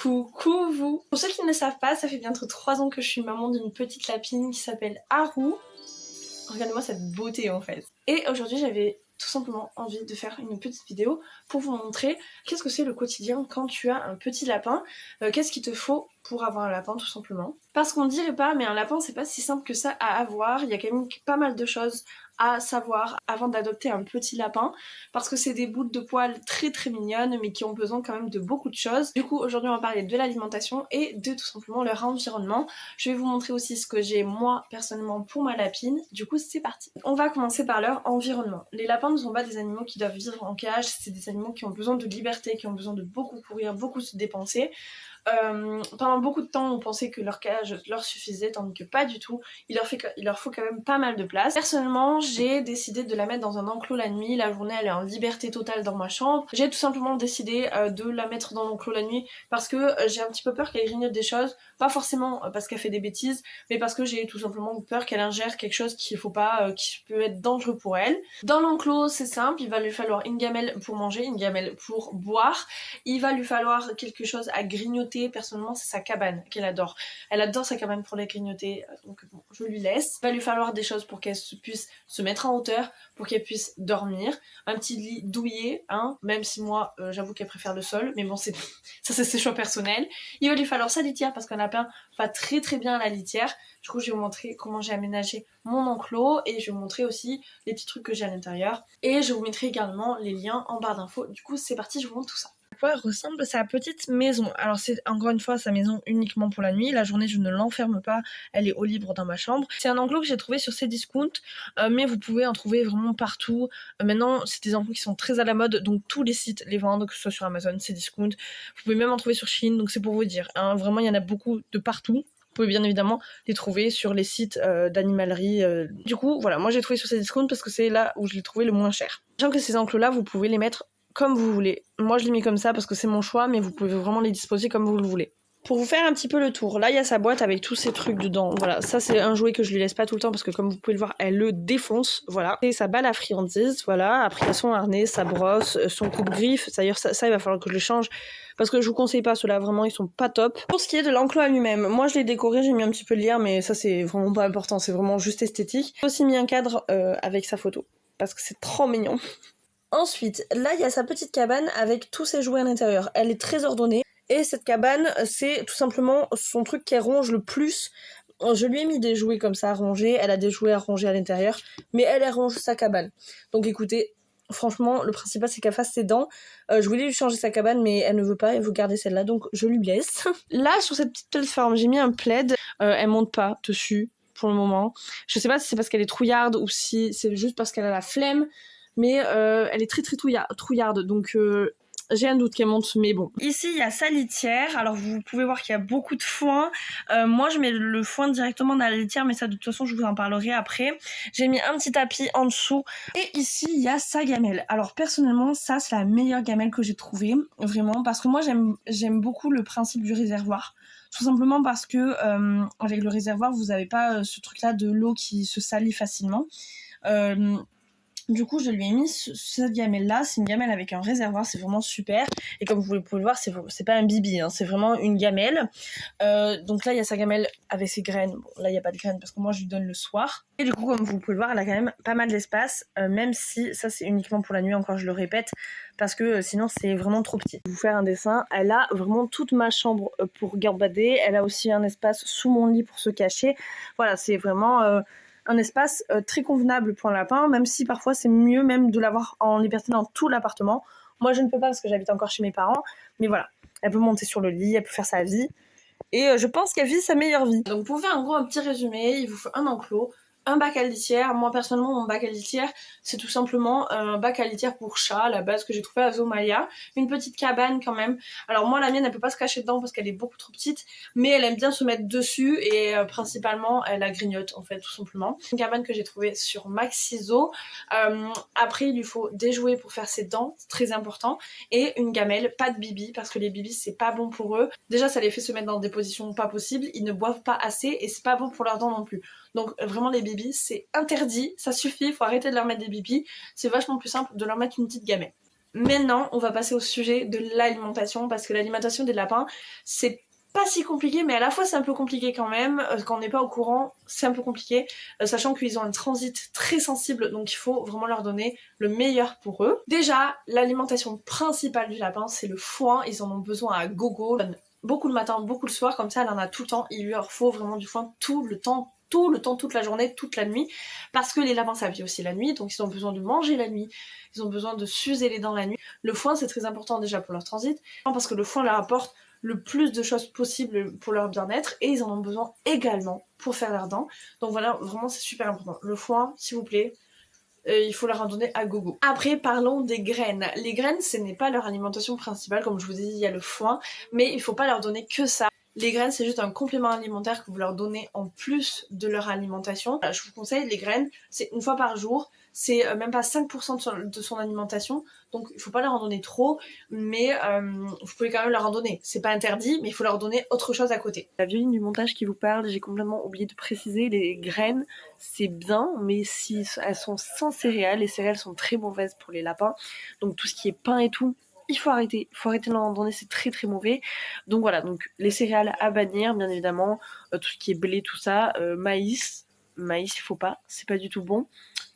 Coucou vous! Pour ceux qui ne le savent pas, ça fait bientôt 3 ans que je suis maman d'une petite lapine qui s'appelle Haru. Regardez-moi cette beauté en fait. Et aujourd'hui j'avais tout simplement envie de faire une petite vidéo pour vous montrer qu'est-ce que c'est le quotidien quand tu as un petit lapin. Qu'est-ce qu'il te faut pour avoir un lapin tout simplement. Parce qu'on dirait pas, mais un lapin c'est pas si simple que ça à avoir. Il y a quand même pas mal de choses à savoir avant d'adopter un petit lapin, parce que c'est des bouts de poils très très mignonnes mais qui ont besoin quand même de beaucoup de choses. Du coup aujourd'hui on va parler de l'alimentation et de tout simplement leur environnement. Je vais vous montrer aussi ce que j'ai moi personnellement pour ma lapine. Du coup c'est parti. On va commencer par leur environnement. Les lapins ne sont pas des animaux qui doivent vivre en cage, c'est des animaux qui ont besoin de liberté, qui ont besoin de beaucoup courir, beaucoup se dépenser. Pendant beaucoup de temps on pensait que leur cage leur suffisait, tandis que pas du tout, il leur faut quand même pas mal de place. Personnellement j'ai décidé de la mettre dans un enclos la nuit, la journée elle est en liberté totale dans ma chambre. J'ai tout simplement décidé de la mettre dans l'enclos la nuit parce que j'ai un petit peu peur qu'elle grignote des choses, pas forcément parce qu'elle fait des bêtises, mais parce que j'ai tout simplement peur qu'elle ingère quelque chose qu'il faut pas, qui peut être dangereux pour elle. Dans l'enclos c'est simple, il va lui falloir une gamelle pour manger, une gamelle pour boire, il va lui falloir quelque chose à grignoter. Personnellement c'est sa cabane qu'elle adore, elle adore sa cabane pour la grignoter, donc bon, je lui laisse. Il va lui falloir des choses pour qu'elle puisse se mettre en hauteur, pour qu'elle puisse dormir, un petit lit douillet, hein, même si moi j'avoue qu'elle préfère le sol, mais bon ça c'est ses choix personnels. Il va lui falloir sa litière parce qu'un lapin va très très bien à la litière. Du coup je vais vous montrer comment j'ai aménagé mon enclos et je vais vous montrer aussi les petits trucs que j'ai à l'intérieur, et je vous mettrai également les liens en barre d'infos. Du coup c'est parti, je vous montre tout ça. À quoi ressemble sa petite maison? Alors c'est encore une fois sa maison uniquement pour la nuit, la journée je ne l'enferme pas, elle est au libre dans ma chambre. C'est un enclos que j'ai trouvé sur Cdiscount, mais vous pouvez en trouver vraiment partout. Maintenant c'est des enclos qui sont très à la mode, donc tous les sites les vendent, que ce soit sur Amazon, Cdiscount, vous pouvez même en trouver sur Shein, donc c'est pour vous dire, hein, vraiment il y en a beaucoup de partout. Vous pouvez bien évidemment les trouver sur les sites d'animalerie. Du coup voilà, moi j'ai trouvé sur Cdiscount parce que c'est là où je l'ai trouvé le moins cher. Sachant que ces enclos là vous pouvez les mettre comme vous voulez. Moi je l'ai mis comme ça parce que c'est mon choix, mais vous pouvez vraiment les disposer comme vous le voulez. Pour vous faire un petit peu le tour, là il y a sa boîte avec tous ces trucs dedans. Voilà, ça c'est un jouet que je lui laisse pas tout le temps parce que comme vous pouvez le voir, elle le défonce. Voilà. Et sa balle à friandises, voilà. Après il y a son harnais, sa brosse, son coupe-griffe. D'ailleurs ça il va falloir que je le change parce que je vous conseille pas ceux-là, vraiment ils sont pas top. Pour ce qui est de l'enclos à lui-même, moi je l'ai décoré, j'ai mis un petit peu de lierre, mais ça c'est vraiment pas important, c'est vraiment juste esthétique. J'ai aussi mis un cadre avec sa photo parce que c'est trop mignon. Ensuite, là il y a sa petite cabane avec tous ses jouets à l'intérieur. Elle est très ordonnée. Et cette cabane, c'est tout simplement son truc qu'elle ronge le plus. Je lui ai mis des jouets comme ça à ranger, elle a des jouets à ranger à l'intérieur, mais elle ronge sa cabane. Donc écoutez, franchement, le principal c'est qu'elle fasse ses dents. Je voulais lui changer sa cabane, mais elle ne veut pas, elle veut garder celle-là, donc je lui laisse. Là, sur cette petite plateforme, j'ai mis un plaid. Elle monte pas dessus pour le moment. Je sais pas si c'est parce qu'elle est trouillarde ou si c'est juste parce qu'elle a la flemme, mais elle est très très trouillarde, donc j'ai un doute qu'elle monte, mais bon. Ici, il y a sa litière. Alors, vous pouvez voir qu'il y a beaucoup de foin. Moi, je mets le foin directement dans la litière, mais ça, de toute façon, je vous en parlerai après. J'ai mis un petit tapis en dessous. Et ici, il y a sa gamelle. Alors, personnellement, ça, c'est la meilleure gamelle que j'ai trouvée. Vraiment, parce que moi, j'aime beaucoup le principe du réservoir. Tout simplement parce que, avec le réservoir, vous n'avez pas ce truc-là de l'eau qui se salit facilement. Du coup, je lui ai mis cette gamelle-là. C'est une gamelle avec un réservoir, c'est vraiment super. Et comme vous pouvez le voir, c'est pas un bibi, hein, c'est vraiment une gamelle. Donc là, il y a sa gamelle avec ses graines. Bon, là, il n'y a pas de graines parce que moi, je lui donne le soir. Et du coup, comme vous pouvez le voir, elle a quand même pas mal d'espace, même si ça, c'est uniquement pour la nuit, encore je le répète, parce que sinon, c'est vraiment trop petit. Je vais vous faire un dessin. Elle a vraiment toute ma chambre pour gambader. Elle a aussi un espace sous mon lit pour se cacher. Voilà, c'est vraiment un espace très convenable pour un lapin, même si parfois c'est mieux même de l'avoir en liberté dans tout l'appartement. Moi je ne peux pas parce que j'habite encore chez mes parents, mais voilà, elle peut monter sur le lit, elle peut faire sa vie, et je pense qu'elle vit sa meilleure vie. Donc pour faire en gros un petit résumé, il vous faut un enclos, un bac à litière. Moi personnellement mon bac à litière c'est tout simplement un bac à litière pour chat à la base que j'ai trouvé à Zomaya, une petite cabane quand même. Alors moi la mienne elle peut pas se cacher dedans parce qu'elle est beaucoup trop petite, mais elle aime bien se mettre dessus et principalement elle la grignote en fait tout simplement. Une cabane que j'ai trouvée sur Maxiso. Après il lui faut des jouets pour faire ses dents, c'est très important, et une gamelle, pas de bibi parce que les bibis c'est pas bon pour eux. Déjà ça les fait se mettre dans des positions pas possibles, ils ne boivent pas assez et c'est pas bon pour leurs dents non plus. Donc vraiment les bibis c'est interdit, ça suffit, il faut arrêter de leur mettre des bibis, c'est vachement plus simple de leur mettre une petite gamelle. Maintenant, on va passer au sujet de l'alimentation parce que l'alimentation des lapins, c'est pas si compliqué, mais à la fois c'est un peu compliqué quand même. Quand on n'est pas au courant, c'est un peu compliqué, sachant qu'ils ont un transit très sensible, donc il faut vraiment leur donner le meilleur pour eux. Déjà, l'alimentation principale du lapin, c'est le foin. Ils en ont besoin à gogo, beaucoup le matin, beaucoup le soir, comme ça elle en a tout le temps. Il lui leur faut vraiment du foin tout le temps, toute la journée, toute la nuit, parce que les lapins ça vit aussi la nuit, donc ils ont besoin de manger la nuit, ils ont besoin de s'user les dents la nuit. Le foin c'est très important déjà pour leur transit, parce que le foin leur apporte le plus de choses possibles pour leur bien-être et ils en ont besoin également pour faire leurs dents. Donc voilà, vraiment c'est super important. Le foin, s'il vous plaît, il faut leur en donner à gogo. Après, parlons des graines. Les graines, ce n'est pas leur alimentation principale, comme je vous ai dit, il y a le foin, mais il faut pas leur donner que ça. Les graines, c'est juste un complément alimentaire que vous leur donnez en plus de leur alimentation. Je vous conseille, les graines, c'est une fois par jour, c'est même pas 5% de son alimentation, donc il faut pas leur en donner trop, mais vous pouvez quand même leur en donner. C'est pas interdit, mais il faut leur donner autre chose à côté. La violine du montage qui vous parle, j'ai complètement oublié de préciser, les graines, c'est bien, mais si elles sont sans céréales, les céréales sont très mauvaises pour les lapins, donc tout ce qui est pain et tout, il faut arrêter de leur en donner, c'est très très mauvais. Donc voilà, donc les céréales à bannir, bien évidemment, tout ce qui est blé, tout ça, maïs, il faut pas, c'est pas du tout bon.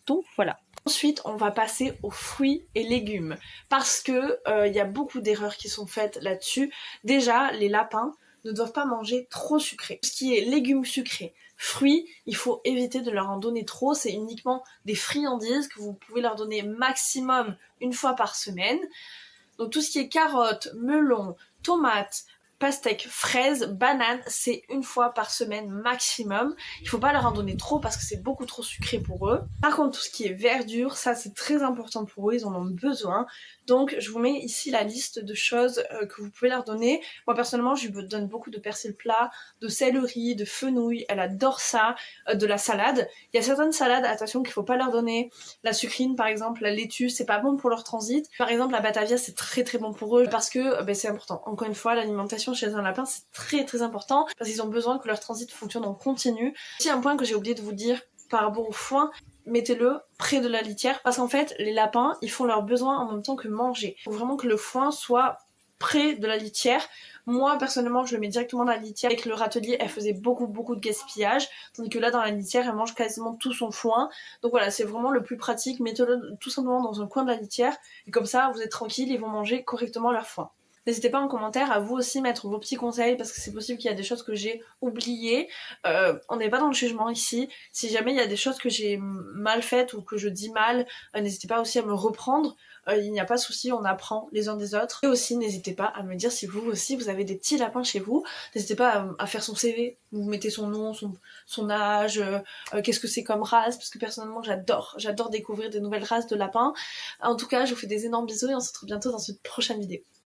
Donc voilà. Ensuite, on va passer aux fruits et légumes, parce que y a beaucoup d'erreurs qui sont faites là-dessus. Déjà, les lapins ne doivent pas manger trop sucré. Ce qui est légumes sucrés, fruits, il faut éviter de leur en donner trop. C'est uniquement des friandises que vous pouvez leur donner maximum une fois par semaine. Donc tout ce qui est carottes, melons, tomates, pastèques, fraises, bananes, c'est une fois par semaine maximum. Il faut pas leur en donner trop parce que c'est beaucoup trop sucré pour eux. Par contre, tout ce qui est verdure, ça c'est très important pour eux, ils en ont besoin. Donc je vous mets ici la liste de choses que vous pouvez leur donner. Moi personnellement, je lui donne beaucoup de persil plat, de céleri, de fenouil, elle adore ça, de la salade. Il y a certaines salades, attention, qu'il faut pas leur donner. La sucrine par exemple, la laitue, c'est pas bon pour leur transit. Par exemple, la batavia, c'est très très bon pour eux parce que c'est important. Encore une fois, l'alimentation chez un lapin, c'est très très important parce qu'ils ont besoin que leur transit fonctionne en continu. Aussi un point que j'ai oublié de vous dire par rapport au foin, mettez-le près de la litière parce qu'en fait les lapins ils font leurs besoins en même temps que manger. Il faut vraiment que le foin soit près de la litière. Moi personnellement je le mets directement dans la litière. Avec le râtelier elle faisait beaucoup de gaspillage, tandis que là dans la litière elle mange quasiment tout son foin. Donc voilà, c'est vraiment le plus pratique, mettez-le tout simplement dans un coin de la litière et comme ça vous êtes tranquille, ils vont manger correctement leur foin. N'hésitez pas en commentaire à vous aussi mettre vos petits conseils parce que c'est possible qu'il y a des choses que j'ai oubliées. On n'est pas dans le jugement ici. Si jamais il y a des choses que j'ai mal faites ou que je dis mal, n'hésitez pas aussi à me reprendre. Il n'y a pas de souci, on apprend les uns des autres. Et aussi, n'hésitez pas à me dire si vous aussi vous avez des petits lapins chez vous. N'hésitez pas à faire son CV. Vous mettez son nom, son âge, qu'est-ce que c'est comme race, parce que personnellement j'adore découvrir des nouvelles races de lapins. En tout cas, je vous fais des énormes bisous et on se retrouve bientôt dans une prochaine vidéo.